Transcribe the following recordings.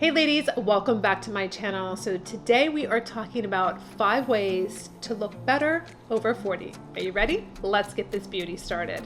Hey ladies, welcome back to my channel. So today we are talking about 5 ways to look better over 40. Are you ready? Let's get this beauty started.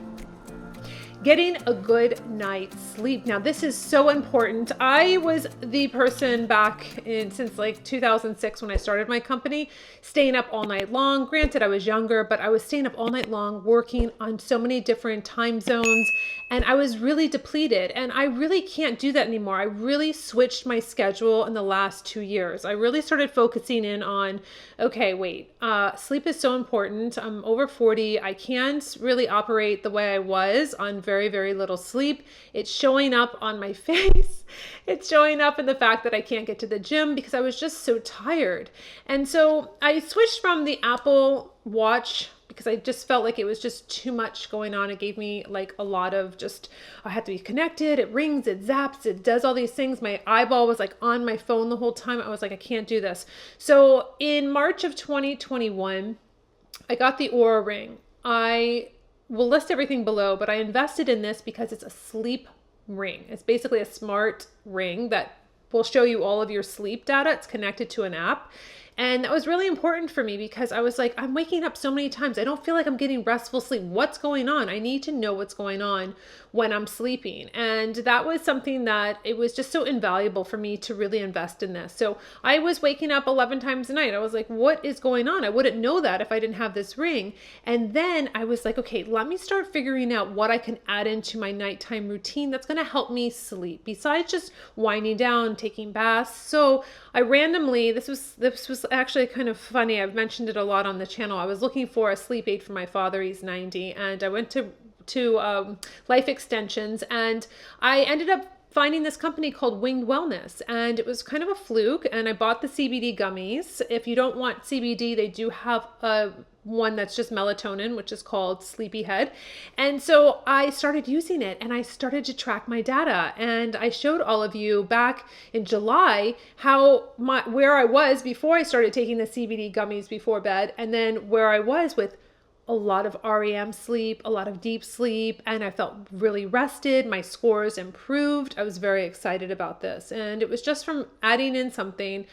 Getting a good night's sleep. Now this is so important. I was the person back in since like 2006 when I started my company, staying up all night long. Granted, I was younger, but I was staying up all night long working on so many different time zones, and I was really depleted, and I really can't do that anymore. I really switched my schedule in the last 2 years. I really started focusing in on, okay, wait, sleep is so important. I'm over 40. I can't really operate the way I was on very little sleep. It's showing up on my face. It's showing up in the fact that I can't get to the gym because I was just so tired. And so I switched from the Apple Watch because I just felt like it was just too much going on. It gave me like a lot of just, I had to be connected. It rings, it zaps, it does all these things. My eyeball was like on my phone the whole time. I was like, I can't do this. So in March of 2021, I got the Oura Ring. I will list everything below, but I invested in this because it's a sleep ring. It's basically a smart ring that will show you all of your sleep data. It's connected to an app. And that was really important for me because I was like, I'm waking up so many times. I don't feel like I'm getting restful sleep. What's going on? I need to know what's going on when I'm sleeping. And that was something that it was just so invaluable for me to really invest in this. So I was waking up 11 times a night. I was like, what is going on? I wouldn't know that if I didn't have this ring. And then I was like, okay, let me start figuring out what I can add into my nighttime routine that's going to help me sleep besides just winding down, taking baths. So I randomly, this was actually kind of funny. I've mentioned it a lot on the channel. I was looking for a sleep aid for my father. He's 90, and I went to Life Extensions, and I ended up finding this company called Winged Wellness, and it was kind of a fluke, and I bought the CBD gummies. If you don't want CBD, they do have one that's just melatonin, which is called Sleepyhead. And so I started using it, and I started to track my data, and I showed all of you back in July where I was before I started taking the CBD gummies before bed, and then where I was with a lot of REM sleep, a lot of deep sleep, and I felt really rested. My scores improved. I was very excited about this. And it was just from adding in something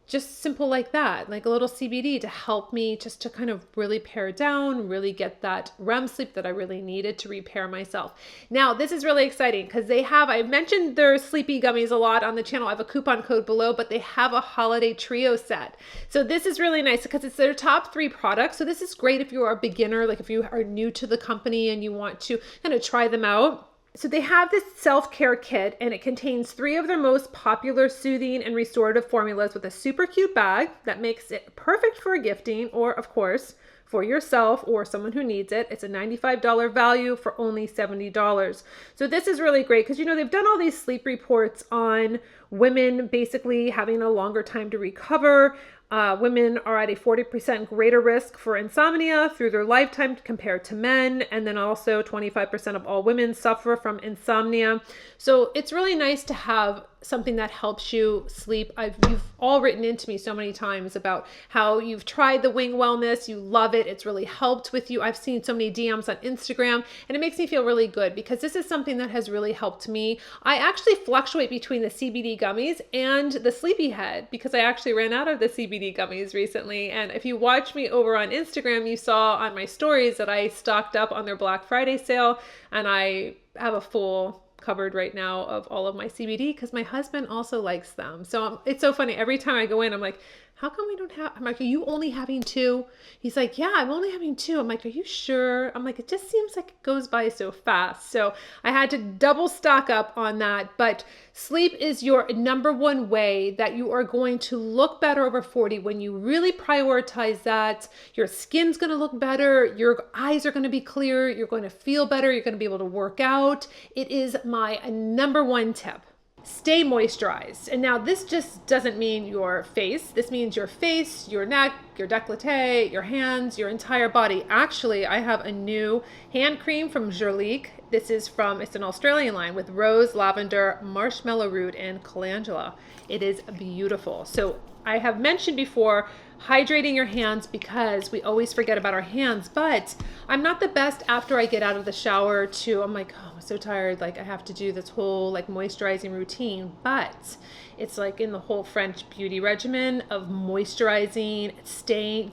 just simple like that, like a little CBD to help me just to kind of really pare down, really get that REM sleep that I really needed to repair myself. Now, this is really exciting because I mentioned their sleepy gummies a lot on the channel. I have a coupon code below, but they have a holiday trio set. So this is really nice because it's their top 3 products. So this is great if you are a beginner, like if you are new to the company and you want to kind of try them out. So they have this self-care kit, and it contains 3 of their most popular soothing and restorative formulas with a super cute bag that makes it perfect for gifting or, of course, for yourself or someone who needs it. It's a $95 value for only $70. So this is really great because, they've done all these sleep reports on women basically having a longer time to recover. Women are at a 40% greater risk for insomnia through their lifetime compared to men. And then also 25% of all women suffer from insomnia. So it's really nice to have something that helps you sleep. You've all written into me so many times about how you've tried the Wing Wellness, you love it, it's really helped with you. I've seen so many DMs on Instagram, and it makes me feel really good because this is something that has really helped me. I actually fluctuate between the CBD gummies and the Sleepyhead because I actually ran out of the CBD gummies recently. And if you watch me over on Instagram, you saw on my stories that I stocked up on their Black Friday sale, and I have a full cupboard right now of all of my CBD because my husband also likes them. So it's so funny. Every time I go in, I'm like, how come we don't have, I'm like, are you only having 2? He's like, yeah, I'm only having 2. I'm like, are you sure? I'm like, it just seems like it goes by so fast. So I had to double stock up on that. But sleep is your number 1 way that you are going to look better over 40. When you really prioritize that, your skin's going to look better. Your eyes are going to be clear. You're going to feel better. You're going to be able to work out. It is my number 1 tip. Stay moisturized. And now this just doesn't mean your face. This means your face, your neck, your décolleté, your hands, your entire body. Actually, I have a new hand cream from Jurlique. This is it's an Australian line with rose, lavender, marshmallow root, and calendula. It is beautiful. So I have mentioned before, hydrating your hands, because we always forget about our hands, but I'm not the best after I get out of the shower I'm like, oh, I'm so tired. Like I have to do this whole like moisturizing routine, but it's like in the whole French beauty regimen of moisturizing,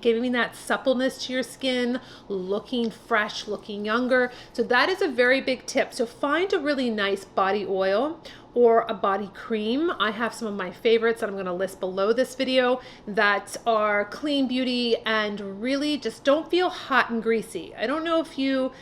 giving that suppleness to your skin, looking fresh, looking younger. So that is a very big tip. So find a really nice body oil or a body cream. I have some of my favorites that I'm going to list below this video that are clean beauty and really just don't feel hot and greasy. I don't know if you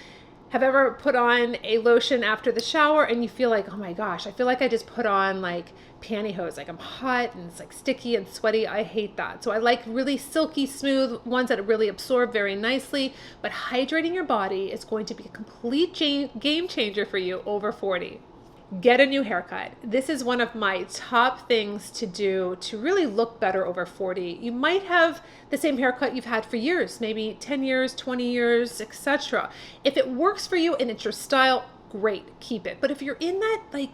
have ever put on a lotion after the shower and you feel like, oh my gosh, I feel like I just put on like pantyhose, like I'm hot and it's like sticky and sweaty. I hate that. So I like really silky smooth ones that really absorb very nicely, but hydrating your body is going to be a complete game changer for you over 40. Get a new haircut. This is one of my top things to do to really look better over 40. You might have the same haircut you've had for years, maybe 10 years, 20 years, etc. If it works for you and it's your style, great, keep it. But if you're in that like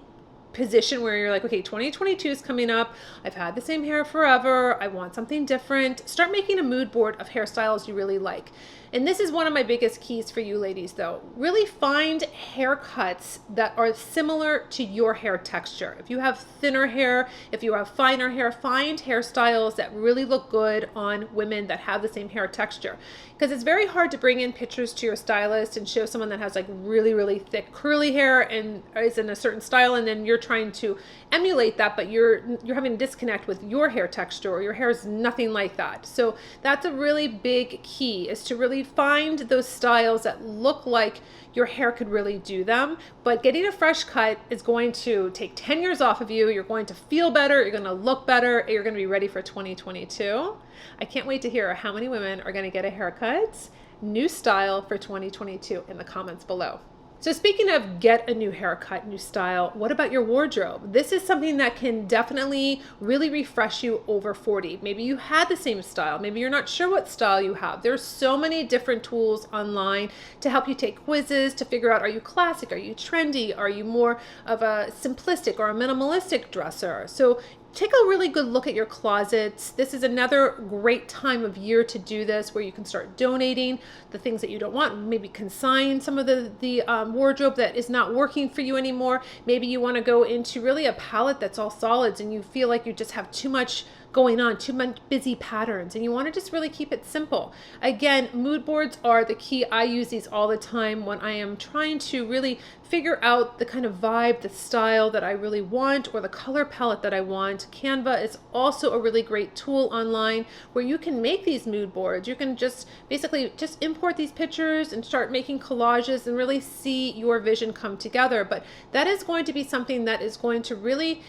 position where you're like, okay, 2022 is coming up, I've had the same hair forever, I want something different, start making a mood board of hairstyles you really like. And this is one of my biggest keys for you ladies though. Really find haircuts that are similar to your hair texture. If you have thinner hair, if you have finer hair, find hairstyles that really look good on women that have the same hair texture. Because it's very hard to bring in pictures to your stylist and show someone that has like really, really thick curly hair and is in a certain style, and then you're trying to emulate that, but you're having a disconnect with your hair texture, or your hair is nothing like that. So that's a really big key, is to really find those styles that look like your hair could really do them. But getting a fresh cut is going to take 10 years off of you. You're going to feel better, you're going to look better, you're going to be ready for 2022. I can't wait to hear how many women are going to get a haircut, new style for 2022 in the comments below. So speaking of get a new haircut, new style, what about your wardrobe? This is something that can definitely really refresh you over 40. Maybe you had the same style. Maybe you're not sure what style you have. There's so many different tools online to help you take quizzes to figure out, are you classic? Are you trendy? Are you more of a simplistic or a minimalistic dresser? So take a really good look at your closets. This is another great time of year to do this, where you can start donating the things that you don't want, maybe consign some of the wardrobe that is not working for you anymore. Maybe you want to go into really a palette that's all solids and you feel like you just have too much going on, too much busy patterns, and you want to just really keep it simple. Again, mood boards are the key. I use these all the time when I am trying to really figure out the kind of vibe, the style that I really want, or the color palette that I want. Canva is also a really great tool online where you can make these mood boards. You can just basically just import these pictures and start making collages and really see your vision come together. But that is going to be something that is going to really,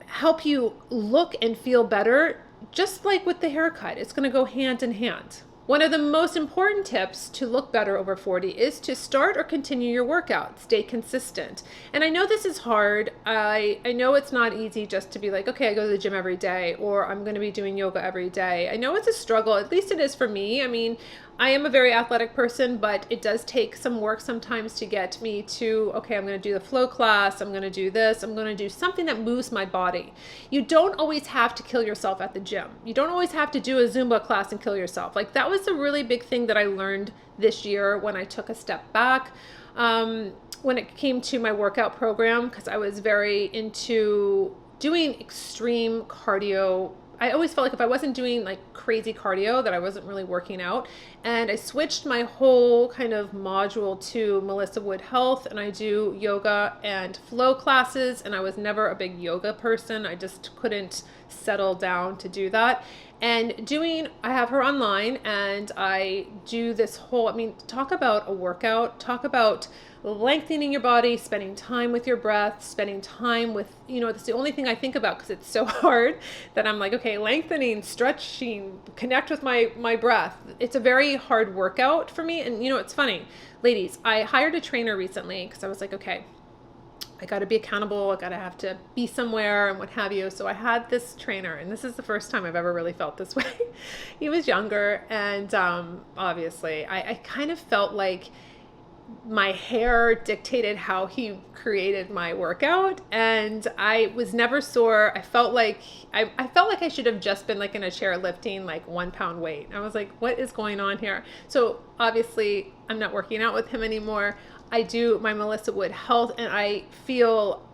help you look and feel better, just like with the haircut. It's going to go hand in hand. One of the most important tips to look better over 40 is to start or continue your workout. Stay consistent. And I know this is hard. I know it's not easy just to be like, okay, I go to the gym every day, or I'm going to be doing yoga every day. I know it's a struggle. At least it is for me. I mean, I am a very athletic person, but it does take some work sometimes to get me to, okay, I'm going to do the flow class, I'm going to do this, I'm going to do something that moves my body. You don't always have to kill yourself at the gym. You don't always have to do a Zumba class and kill yourself. Like, that was a really big thing that I learned this year when I took a step back. When it came to my workout program, because I was very into doing extreme cardio. I always felt like if I wasn't doing like crazy cardio, that I wasn't really working out. And I switched my whole kind of module to Melissa Wood Health, and I do yoga and flow classes. And I was never a big yoga person. I just couldn't settle down to do that. And I have her online, and I do this whole, talk about a workout, talk about lengthening your body, spending time with your breath, spending time with, that's the only thing I think about, because it's so hard that I'm like, okay, lengthening, stretching, connect with my breath. It's a very hard workout for me. And it's funny, ladies, I hired a trainer recently because I was like, okay, I got to be accountable. I got to have to be somewhere and what have you. So I had this trainer, and this is the first time I've ever really felt this way. He was younger, and obviously I kind of felt like my hair dictated how he created my workout, and I was never sore. I felt like I should have just been like in a chair lifting like 1 pound weight. I was like, what is going on here? So obviously I'm not working out with him anymore. I do my Melissa Wood Health, and I feel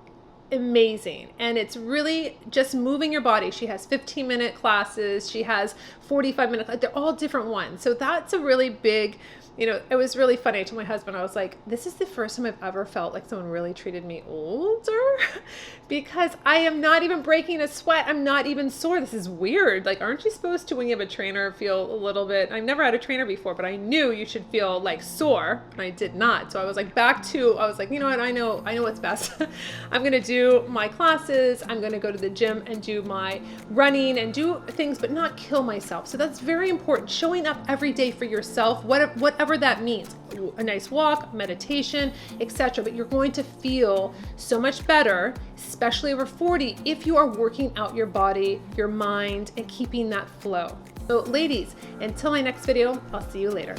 amazing. And it's really just moving your body. She has 15-minute classes. She has 45-minute. They're all different ones. So that's a really big, it was really funny. I told my husband, I was like, this is the first time I've ever felt like someone really treated me older because I am not even breaking a sweat. I'm not even sore. This is weird. Like, aren't you supposed to, when you have a trainer, feel a little bit, I've never had a trainer before, but I knew you should feel like sore, and I did not. So I was like, I was like, you know what? I know what's best. I'm going to do my classes. I'm going to go to the gym and do my running and do things, but not kill myself. So that's very important. Showing up every day for yourself, whatever that means, a nice walk, meditation, etc. But you're going to feel so much better, especially over 40, if you are working out your body, your mind, and keeping that flow. So ladies, until my next video, I'll see you later.